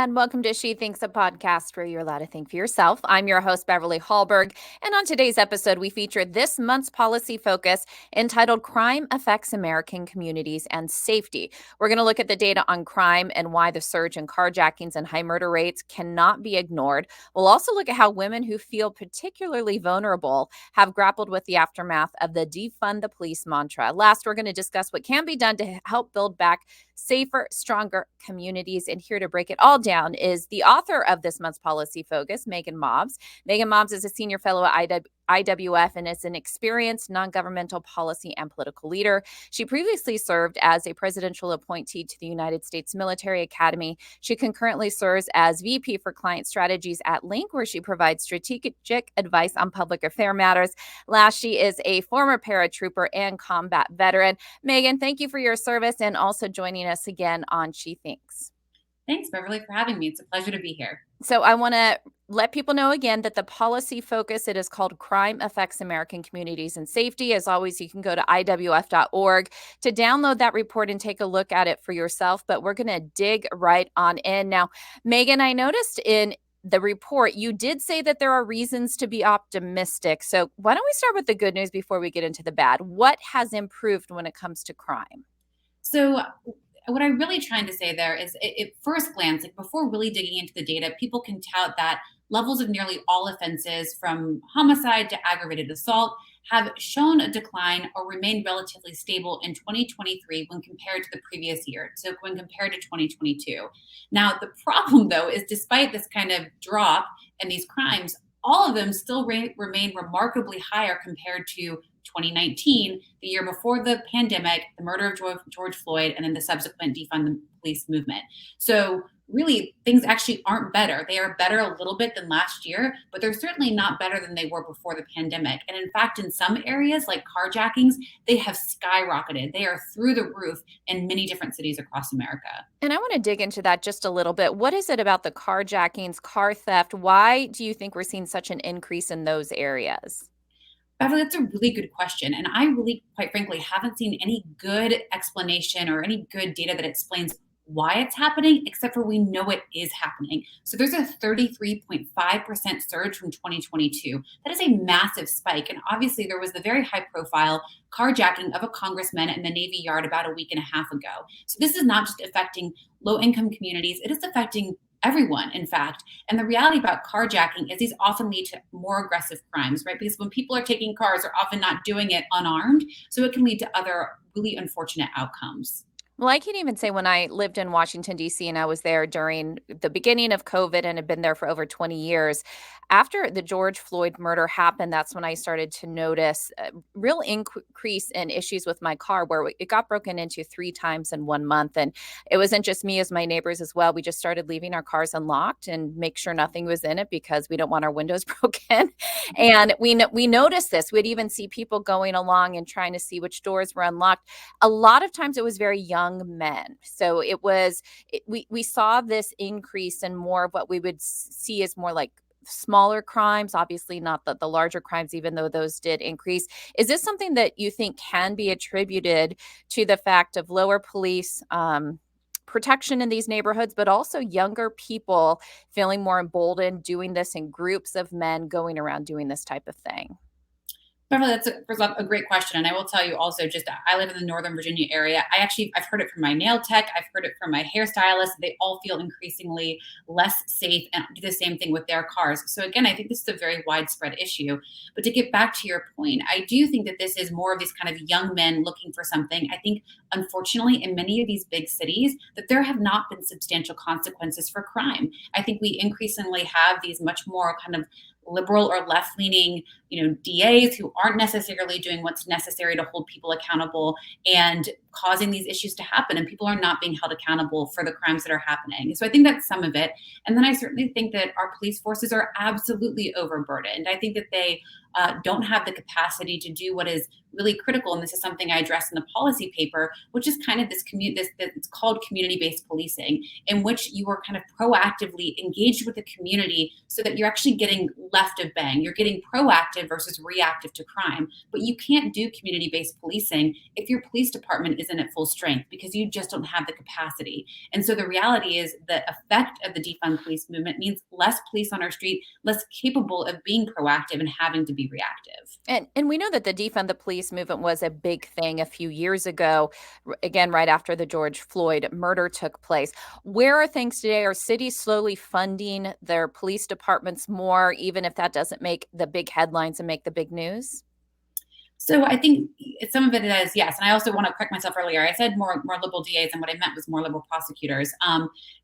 And welcome to She Thinks, a podcast where you're allowed to think for yourself. I'm your host, Beverly Hallberg. And on today's episode, we feature this month's policy focus entitled Crime Affects American Communities and Safety. We're going to look at the data on crime and why the surge in carjackings and high murder rates cannot be ignored. We'll also look at how women who feel particularly vulnerable have grappled with the aftermath of the defund the police mantra. Last, we're going to discuss what can be done to help build back safer, stronger communities. And here to break it all down is the author of this month's policy focus, Meaghan Mobbs. Meaghan Mobbs is a senior fellow at IWF and is an experienced non-governmental policy and political leader. She previously served as a presidential appointee to the United States Military Academy. She concurrently serves as VP for Client Strategies at Link, where she provides strategic advice on public affair matters. Last, she is a former paratrooper and combat veteran. Meaghan, thank you for your service and also joining us again on She Thinks. Thanks, Beverly, for having me. It's a pleasure to be here. So I want to let people know again that the policy focus, it is called Crime Affects American Communities and Safety. As always, you can go to IWF.org to download that report and take a look at it for yourself. But we're going to dig right on in. Now, Meaghan, I noticed in the report, you did say that there are reasons to be optimistic. So why don't we start with the good news before we get into the bad? What has improved when it comes to crime? So what I'm really trying to say there is at first glance, like before really digging into the data, people can tout that levels of nearly all offenses from homicide to aggravated assault have shown a decline or remained relatively stable in 2023 when compared to the previous year. So when compared to 2022. Now, the problem though is despite this kind of drop in these crimes, all of them still remain remarkably higher compared to 2019, the year before the pandemic, the murder of George Floyd, and then the subsequent defund the police movement. So really, things actually aren't better. They are better a little bit than last year, but they're certainly not better than they were before the pandemic. And in fact, in some areas like carjackings, they have skyrocketed. They are through the roof in many different cities across America. And I want to dig into that just a little bit. What is it about the carjackings, car theft? Why do you think we're seeing such an increase in those areas? Beverly, that's a really good question. And I really, quite frankly, haven't seen any good explanation or any good data that explains why it's happening, except for we know it is happening. So there's a 33.5% surge from 2022. That is a massive spike. And obviously, there was the very high profile carjacking of a congressman in the Navy Yard about a week and a half ago. So this is not just affecting low income communities, it is affecting everyone, in fact. And the reality about carjacking is these often lead to more aggressive crimes, right? Because when people are taking cars, they're often not doing it unarmed. So it can lead to other really unfortunate outcomes. Well, I can even say when I lived in Washington, D.C., and I was there during the beginning of COVID and had been there for over 20 years, after the George Floyd murder happened, that's when I started to notice a real increase in issues with my car where it got broken into 3 times in 1 month. And it wasn't just me, as my neighbors as well. We just started leaving our cars unlocked and make sure nothing was in it because we don't want our windows broken. And we noticed this. We'd even see people going along and trying to see which doors were unlocked. A lot of times it was very young men. So we saw this increase in more of what we would see as more like smaller crimes, obviously not the larger crimes, even though those did increase. Is this something that you think can be attributed to the fact of lower police protection in these neighborhoods, but also younger people feeling more emboldened, doing this in groups of men going around doing this type of thing? Beverly, that's first off, a great question. And I will tell you also, just I live in the Northern Virginia area. I've heard it from my nail tech. I've heard it from my hairstylist. They all feel increasingly less safe and do the same thing with their cars. So again, I think this is a very widespread issue. But to get back to your point, I do think that this is more of these kind of young men looking for something. I think, unfortunately, in many of these big cities, that there have not been substantial consequences for crime. I think we increasingly have these much more kind of liberal or left-leaning, DAs who aren't necessarily doing what's necessary to hold people accountable and causing these issues to happen. And people are not being held accountable for the crimes that are happening. So I think that's some of it. And then I certainly think that our police forces are absolutely overburdened. I think that they don't have the capacity to do what is really critical. And this is something I address in the policy paper, which is kind of this it's called community-based policing, in which you are kind of proactively engaged with the community so that you're actually getting left of bang. You're getting proactive proactive versus reactive to crime. But you can't do community based policing if your police department isn't at full strength because you just don't have the capacity. And so the reality is the effect of the defund police movement means less police on our street, less capable of being proactive and having to be reactive. And we know that the defund the police movement was a big thing a few years ago, again, right after the George Floyd murder took place. Where are things today? Are cities slowly funding their police departments more, even if that doesn't make the big headlines and make the big news? So I think some of it is yes, and I also want to correct myself earlier. I said more liberal DAs, and what I meant was more liberal prosecutors.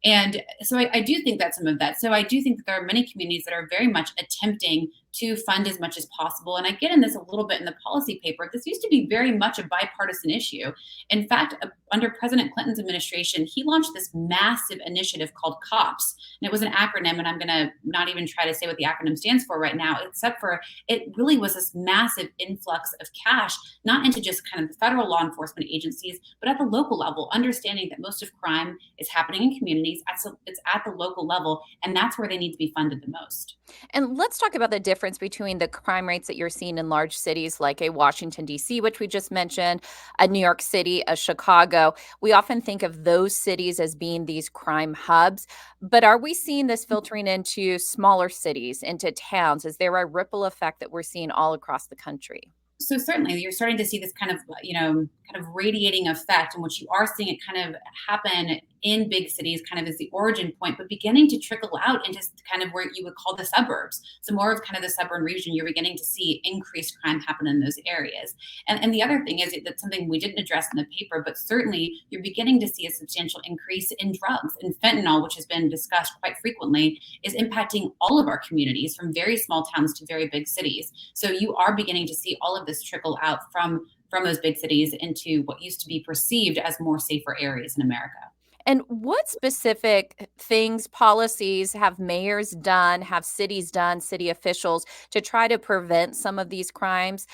And so I do think that some of that. So I do think that there are many communities that are very much attempting to fund as much as possible. And I get in this a little bit in the policy paper. This used to be very much a bipartisan issue. In fact, under President Clinton's administration, he launched this massive initiative called COPS, and it was an acronym. And I'm going to not even try to say what the acronym stands for right now, except for it really was this massive influx of cash, not into just kind of the federal law enforcement agencies, but at the local level, understanding that most of crime is happening in communities. It's at the local level, and that's where they need to be funded the most. And let's talk about the difference between the crime rates that you're seeing in large cities like a Washington, D.C., which we just mentioned, a New York City, a Chicago. We often think of those cities as being these crime hubs, but are we seeing this filtering into smaller cities, into towns? Is there a ripple effect that we're seeing all across the country? So certainly you're starting to see this kind of kind of radiating effect in which you are seeing it kind of happen in big cities kind of as the origin point, but beginning to trickle out into kind of where you would call the suburbs. So more of kind of the suburban region, you're beginning to see increased crime happen in those areas. And the other thing is that's something we didn't address in the paper, but certainly you're beginning to see a substantial increase in drugs. And fentanyl, which has been discussed quite frequently, is impacting all of our communities from very small towns to very big cities. So you are beginning to see all of this trickle out from those big cities into what used to be perceived as more safer areas in America. And what specific things, policies have mayors done, have cities done, city officials to try to prevent some of these crimes?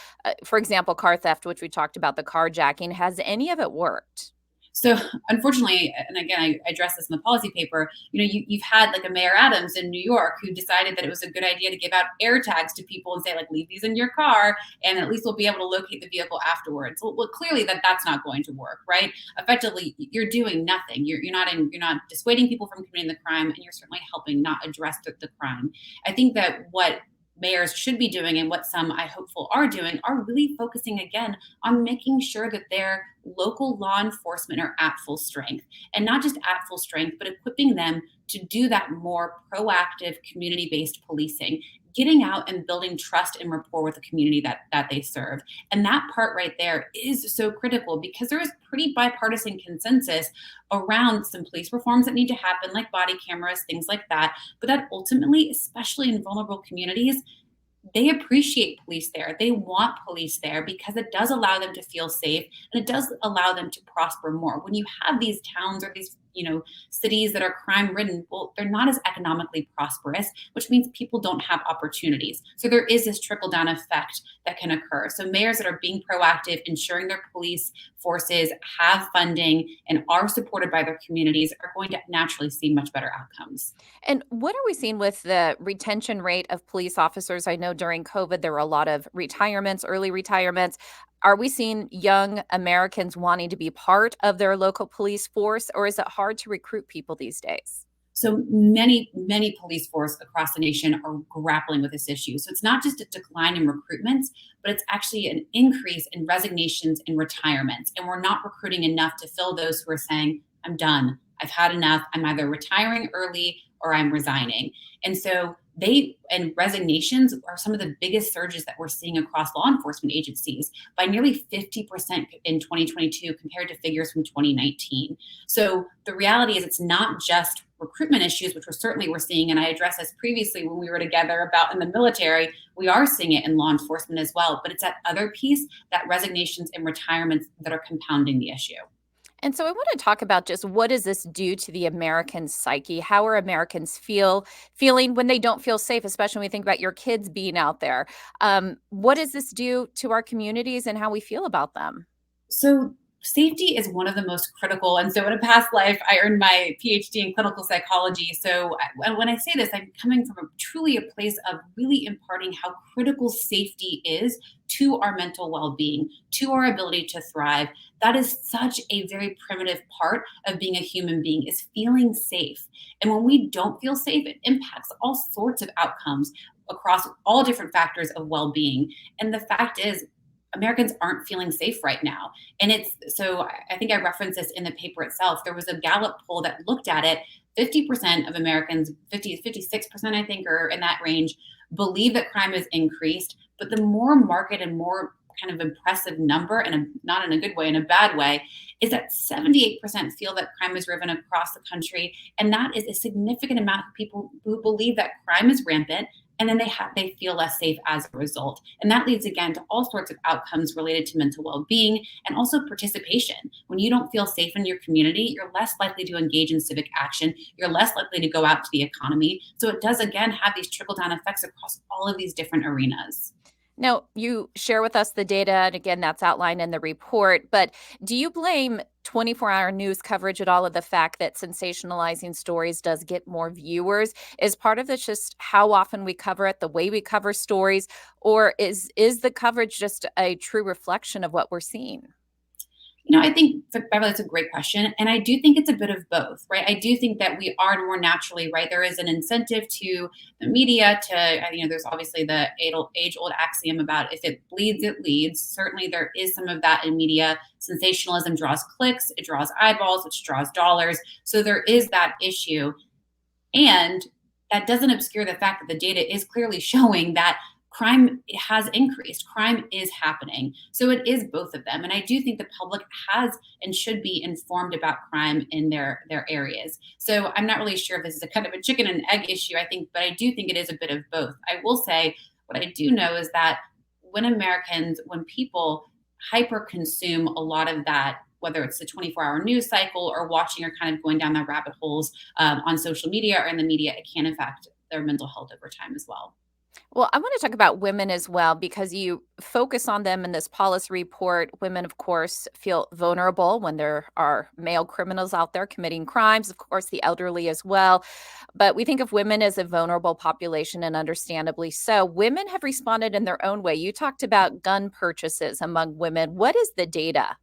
For example, car theft, which we talked about, the carjacking. Has any of it worked? So unfortunately, and again, I address this in the policy paper, you've had like a Mayor Adams in New York who decided that it was a good idea to give out air tags to people and say like, leave these in your car and at least we'll be able to locate the vehicle afterwards. Well, clearly that's not going to work, right? Effectively, you're doing nothing. You're not dissuading people from committing the crime, and you're certainly helping not address the crime. I think that what mayors should be doing and what some I hopeful are doing are really focusing again on making sure that their local law enforcement are at full strength, and not just at full strength, but equipping them to do that more proactive community-based policing, getting out and building trust and rapport with the community that they serve. And that part right there is so critical because there is pretty bipartisan consensus around some police reforms that need to happen, like body cameras, things like that. But that ultimately, especially in vulnerable communities, they appreciate police there. They want police there because it does allow them to feel safe and it does allow them to prosper more. When you have these towns or these cities that are crime ridden, well, they're not as economically prosperous, which means people don't have opportunities. So there is this trickle down effect that can occur. So mayors that are being proactive, ensuring their police forces have funding and are supported by their communities are going to naturally see much better outcomes. And what are we seeing with the retention rate of police officers? I know during COVID, there were a lot of retirements, early retirements. Are we seeing young Americans wanting to be part of their local police force, or is it hard to recruit people these days? So many police force across the nation are grappling with this issue. So it's not just a decline in recruitments, but it's actually an increase in resignations and retirements. And we're not recruiting enough to fill those who are saying, I'm done. I've had enough. I'm either retiring early or I'm resigning. And so resignations are some of the biggest surges that we're seeing across law enforcement agencies by nearly 50% in 2022 compared to figures from 2019. So the reality is it's not just recruitment issues, which we're seeing, and I addressed this previously when we were together about in the military, we are seeing it in law enforcement as well, but it's that other piece, that resignations and retirements that are compounding the issue. And so I want to talk about just what does this do to the American psyche? How are Americans feeling when they don't feel safe, especially when we think about your kids being out there? What does this do to our communities and how we feel about them? So Safety is one of the most critical. And so in a past life, I earned my PhD in clinical psychology. So when I say this, I'm coming from truly a place of really imparting how critical safety is to our mental well-being, to our ability to thrive. That is such a very primitive part of being a human being, is feeling safe. And when we don't feel safe, it impacts all sorts of outcomes across all different factors of well-being. And the fact is, Americans aren't feeling safe right now. And it's so I think I referenced this in the paper itself. There was a Gallup poll that looked at it. 50% of Americans, 56%, I think, or in that range, believe that crime has increased. But the more marked and more kind of impressive number, and not in a good way, in a bad way, is that 78% feel that crime is riven across the country. And that is a significant amount of people who believe that crime is rampant, and then they feel less safe as a result. And that leads again to all sorts of outcomes related to mental well-being and also participation. When you don't feel safe in your community, you're less likely to engage in civic action. You're less likely to go out to the economy. So it does again have these trickle-down effects across all of these different arenas. Now, you share with us the data, and again, that's outlined in the report. But do you blame 24-hour news coverage at all of the fact that sensationalizing stories does get more viewers? Is part of this just how often we cover it, the way we cover stories, or is the coverage just a true reflection of what we're seeing? I think, Beverly, that's a great question. And I do think it's a bit of both, right? I do think that we are more naturally, right? There is an incentive to the media to, there's obviously the age old axiom about if it bleeds, it leads. Certainly there is some of that in media. Sensationalism draws clicks, it draws eyeballs, it draws dollars. So there is that issue. And that doesn't obscure the fact that the data is clearly showing that crime has increased. Crime is happening. So it is both of them. And I do think the public has and should be informed about crime in their areas. So I'm not really sure if this is a kind of a chicken and egg issue, but I do think it is a bit of both. I will say what I do know is that when people hyper consume a lot of that, whether it's the 24-hour news cycle or watching or kind of going down the rabbit holes on social media or in the media, it can affect their mental health over time as well. Well, I want to talk about women as well because you focus on them in this policy report. Women, of course, feel vulnerable when there are male criminals out there committing crimes, of course, the elderly as well. But we think of women as a vulnerable population, and understandably so. Women have responded in their own way. You talked about gun purchases among women. What is the data?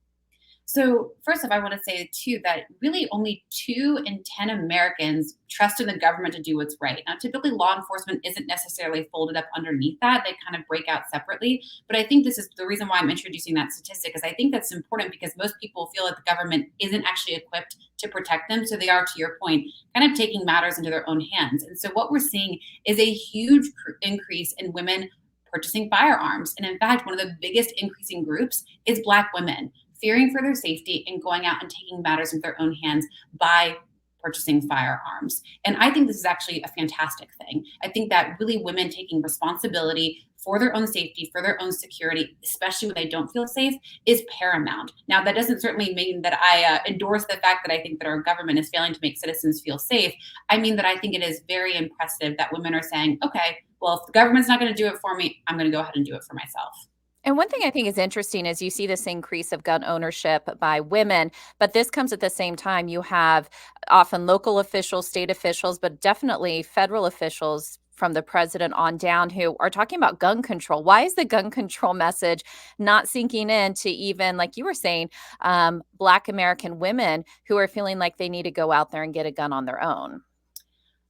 So first off, I want to say too that really only 2 in 10 Americans trust in the government to do what's right. Now, typically law enforcement isn't necessarily folded up underneath that. They kind of break out separately. But I think this is the reason why I'm introducing that statistic, is I think that's important because most people feel that the government isn't actually equipped to protect them. So they are, to your point, kind of taking matters into their own hands. And so what we're seeing is a huge increase in women purchasing firearms. And in fact, one of the biggest increasing groups is Black women, fearing for their safety and going out and taking matters into their own hands by purchasing firearms. And I think this is actually a fantastic thing. I think that really women taking responsibility for their own safety, for their own security, especially when they don't feel safe, is paramount. Now, that doesn't certainly mean that I endorse the fact that I think that our government is failing to make citizens feel safe. I mean that I think it is very impressive that women are saying, okay, well, if the government's not going to do it for me, I'm going to go ahead and do it for myself. And one thing I think is interesting is you see this increase of gun ownership by women, but this comes at the same time. You have often local officials, state officials, but definitely federal officials from the president on down who are talking about gun control. Why is the gun control message not sinking in to even, like you were saying, Black American women who are feeling like they need to go out there and get a gun on their own?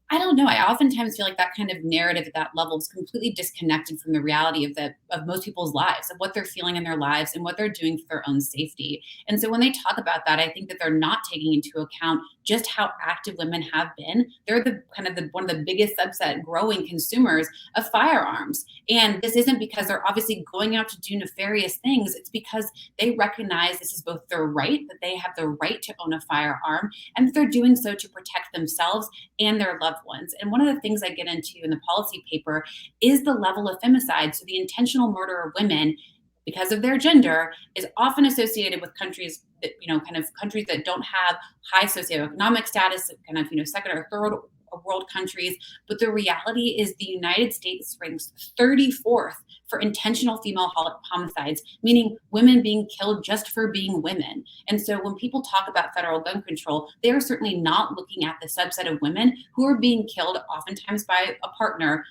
I don't know. I oftentimes feel like that kind of narrative at that level is completely disconnected from the reality of most people's lives, of what they're feeling in their lives and what they're doing for their own safety. And so when they talk about that, I think that they're not taking into account just how active women have been. They're one of the biggest subset growing consumers of firearms. And this isn't because they're obviously going out to do nefarious things. It's because they recognize this is both their right, that they have the right to own a firearm, and that they're doing so to protect themselves and their loved ones. And one of the things I get into in the policy paper is the level of femicide. So the intentional murder of women because of their gender is often associated with countries that, kind of countries that don't have high socioeconomic status, kind of, second or third world countries. But the reality is the United States ranks 34th for intentional female homicides, meaning women being killed just for being women. And so when people talk about federal gun control, they are certainly not looking at the subset of women who are being killed oftentimes by a partner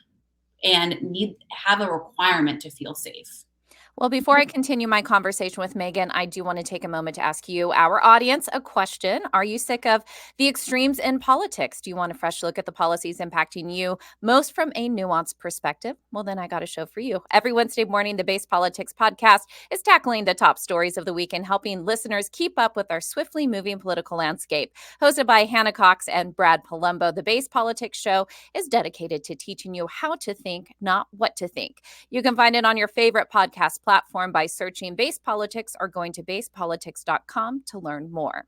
and have a requirement to feel safe. Well, before I continue my conversation with Meaghan, I do want to take a moment to ask you, our audience, a question. Are you sick of the extremes in politics? Do you want a fresh look at the policies impacting you, most from a nuanced perspective? Well, then I got a show for you. Every Wednesday morning, the Base Politics podcast is tackling the top stories of the week and helping listeners keep up with our swiftly moving political landscape. Hosted by Hannah Cox and Brad Palumbo, the Base Politics show is dedicated to teaching you how to think, not what to think. You can find it on your favorite podcast platform by searching Base Politics or going to basepolitics.com to learn more.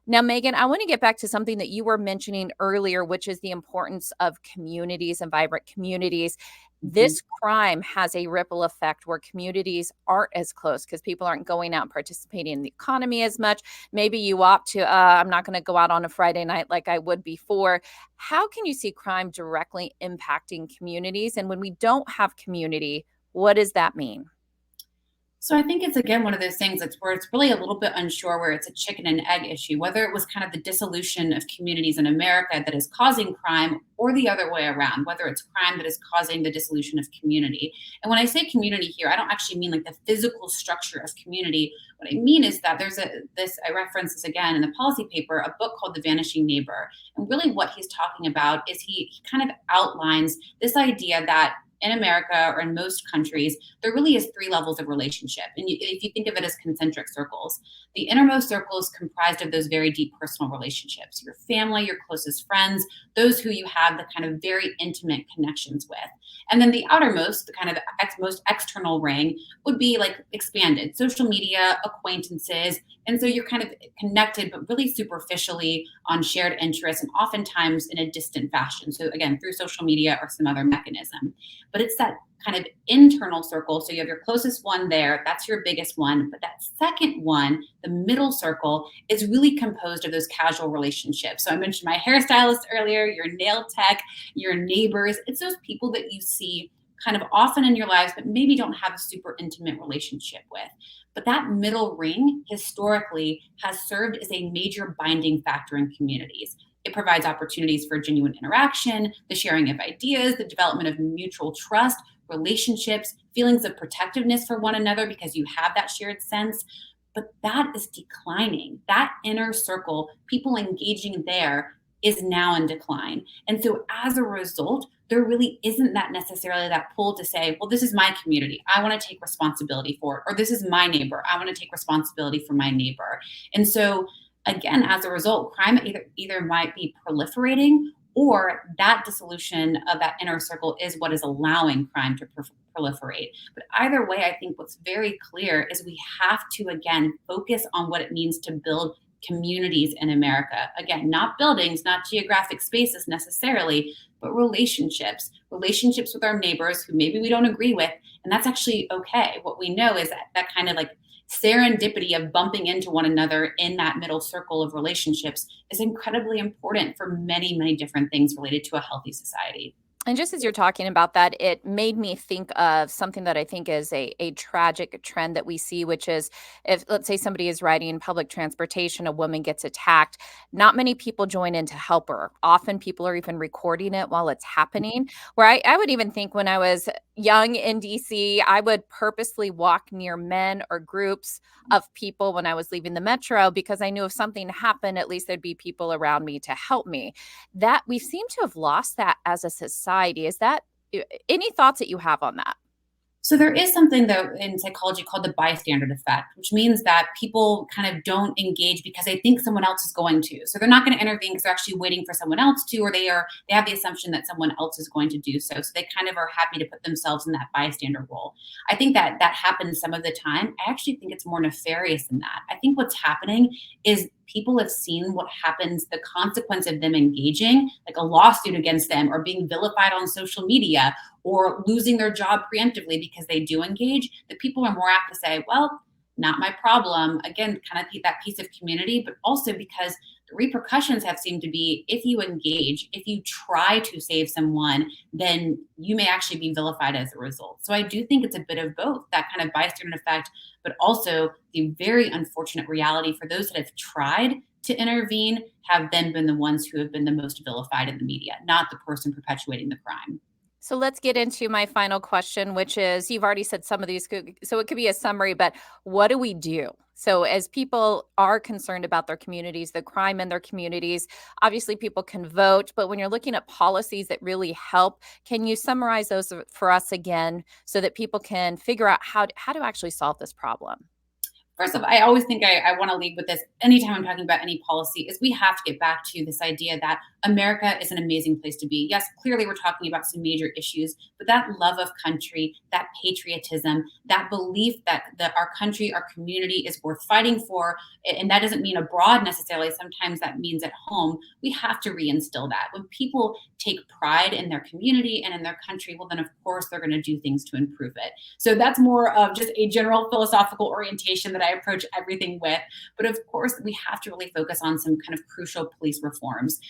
Now, Meaghan, I want to get back to something that you were mentioning earlier, which is the importance of communities and vibrant communities. This crime has a ripple effect where communities aren't as close because people aren't going out and participating in the economy as much. Maybe you opt to, I'm not going to go out on a Friday night like I would before. How can you see crime directly impacting communities? And when we don't have community, what does that mean? So I think it's, again, one of those things that's where it's really a little bit unsure where it's a chicken and egg issue, whether it was kind of the dissolution of communities in America that is causing crime or the other way around, whether it's crime that is causing the dissolution of community. And when I say community here, I don't actually mean like the physical structure of community. What I mean is that I reference this again in the policy paper, a book called The Vanishing Neighbor. And really what he's talking about is he kind of outlines this idea that in America or in most countries, there really is three levels of relationship. And if you think of it as concentric circles, the innermost circle is comprised of those very deep personal relationships, your family, your closest friends, those who you have the kind of very intimate connections with. And then the outermost, the kind of most external ring would be like expanded, social media, acquaintances. And so you're kind of connected, but really superficially on shared interests and oftentimes in a distant fashion. So again, through social media or some other mechanism. But it's that kind of internal circle. So you have your closest one there. That's your biggest one. But that second one, the middle circle, is really composed of those casual relationships. So I mentioned my hairstylist earlier, your nail tech, your neighbors. It's those people that you see kind of often in your lives, but maybe don't have a super intimate relationship with. But that middle ring historically has served as a major binding factor in communities. It provides opportunities for genuine interaction, the sharing of ideas, the development of mutual trust, relationships, feelings of protectiveness for one another because you have that shared sense. But that is declining. That inner circle, people engaging there, is now in decline. And so as a result, there really isn't that necessarily that pull to say, well, this is my community. I want to take responsibility for it. Or this is my neighbor. I want to take responsibility for my neighbor. And so again, as a result, crime either might be proliferating or that dissolution of that inner circle is what is allowing crime to proliferate. But either way, I think what's very clear is we have to, again, focus on what it means to build communities in America. Again, not buildings, not geographic spaces necessarily, but relationships with our neighbors who maybe we don't agree with. And that's actually okay. What we know is that kind of like serendipity of bumping into one another in that middle circle of relationships is incredibly important for many, many different things related to a healthy society. And just as you're talking about that, it made me think of something that I think is a tragic trend that we see, which is if, let's say, somebody is riding public transportation, a woman gets attacked, not many people join in to help her. Often people are even recording it while it's happening. Where I would even think when I was young in DC, I would purposely walk near men or groups of people when I was leaving the metro because I knew if something happened, at least there'd be people around me to help me. That we seem to have lost that as a society. Is that any thoughts that you have on that? So there is something, though, in psychology called the bystander effect, which means that people kind of don't engage because they think someone else is going to. So they're not going to intervene because they're actually waiting for someone else to, or they have the assumption that someone else is going to do so. So they kind of are happy to put themselves in that bystander role. I think that happens some of the time. I actually think it's more nefarious than that. I think what's happening is people have seen what happens, the consequence of them engaging, like a lawsuit against them or being vilified on social media or losing their job preemptively because they do engage, that people are more apt to say, well, not my problem. Again, kind of that piece of community, but also because The repercussions have seemed to be if you engage, if you try to save someone, then you may actually be vilified as a result. So I do think it's a bit of both, that kind of bystander effect, but also the very unfortunate reality for those that have tried to intervene have then been the ones who have been the most vilified in the media, not the person perpetuating the crime. So let's get into my final question, which is you've already said some of these, so it could be a summary, but what do we do? So, as people are concerned about their communities, the crime in their communities, obviously people can vote, but when you're looking at policies that really help, can you summarize those for us again so that people can figure out how to actually solve this problem? First of all, I always think I want to lead with this anytime I'm talking about any policy is we have to get back to this idea that America is an amazing place to be. Yes, clearly we're talking about some major issues, but that love of country, that patriotism, that belief that our country, our community is worth fighting for, and that doesn't mean abroad necessarily. Sometimes that means at home. We have to reinstill that. When people take pride in their community and in their country, well, then of course they're going to do things to improve it. So that's more of just a general philosophical orientation that I approach everything with. But of course, we have to really focus on some kind of crucial police reforms.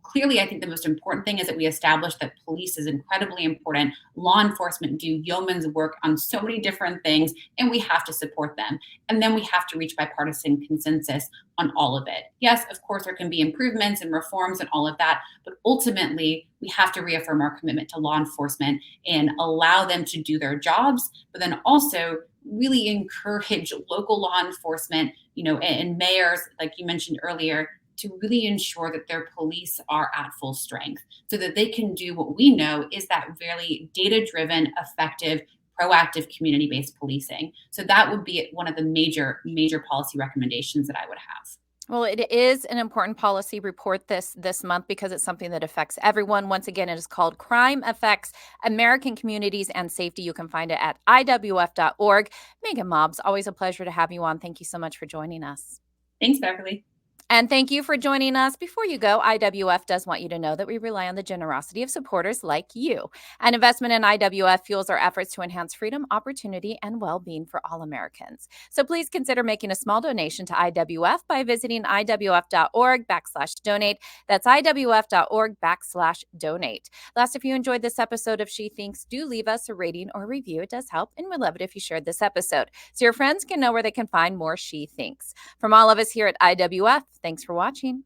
Clearly, I think the most important thing is that we establish that police is incredibly important. Law enforcement do yeoman's work on so many different things, and we have to support them. And then we have to reach bipartisan consensus on all of it. Yes, of course, there can be improvements and reforms and all of that, but ultimately, we have to reaffirm our commitment to law enforcement and allow them to do their jobs, but then also really encourage local law enforcement, and mayors, like you mentioned earlier, to really ensure that their police are at full strength so that they can do what we know is that very data-driven, effective, proactive community-based policing. So that would be one of the major policy recommendations that I would have. Well, it is an important policy report this month because it's something that affects everyone. Once again, it is called Crime Affects American Communities and Safety. You can find it at iwf.org. Meaghan Mobbs, always a pleasure to have you on. Thank you so much for joining us. Thanks, Beverly. And thank you for joining us. Before you go, IWF does want you to know that we rely on the generosity of supporters like you. An investment in IWF fuels our efforts to enhance freedom, opportunity, and well-being for all Americans. So please consider making a small donation to IWF by visiting iwf.org/donate. That's iwf.org/donate. Last, if you enjoyed this episode of She Thinks, do leave us a rating or review. It does help, and we'd love it if you shared this episode so your friends can know where they can find more She Thinks. From all of us here at IWF, thanks for watching.